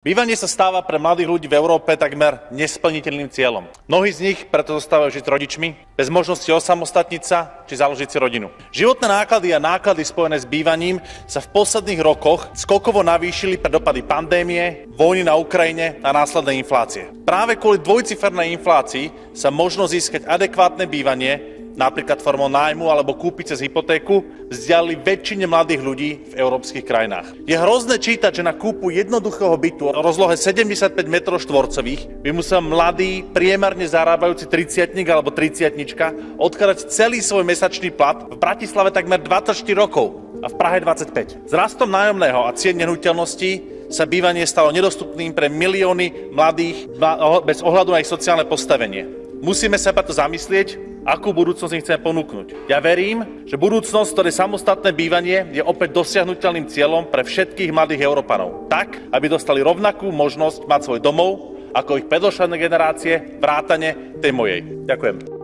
Bývanie sa stáva pre mladých ľudí v Európe takmer nesplniteľným cieľom. Mnohí z nich preto zostávajú žiť s rodičmi, bez možnosti osamostatniť sa či založiť si rodinu. Životné náklady a náklady spojené s bývaním sa v posledných rokoch skokovo navýšili pre dopady pandémie, vojny na Ukrajine a následnej inflácie. Práve kvôli dvojcifernej inflácii sa možno získať adekvátne bývanie, napríklad formou nájmu alebo kúpiť cez hypotéku, vzdialili väčšine mladých ľudí v európskych krajinách. Je hrozné čítať, že na kúpu jednoduchého bytu o rozlohe 75 m2 by musel mladý, priemerne zarábajúci 30-tník alebo 30-tnička odkladať celý svoj mesačný plat, v Bratislave takmer 24 rokov a v Prahe 25. S rastom nájomného a cien nehnuteľností sa bývanie stalo nedostupným pre milióny mladých bez ohľadu na ich sociálne postavenie. Musíme sa preto zamyslieť, akú budúcnosť im chceme ponúknuť. Ja verím, že budúcnosť, ktorej samostatné bývanie je opäť dosiahnuteľným cieľom pre všetkých mladých Európanov. Tak, aby dostali rovnakú možnosť mať svoj domov, ako ich predošlé generácie, vrátane tej mojej. Ďakujem.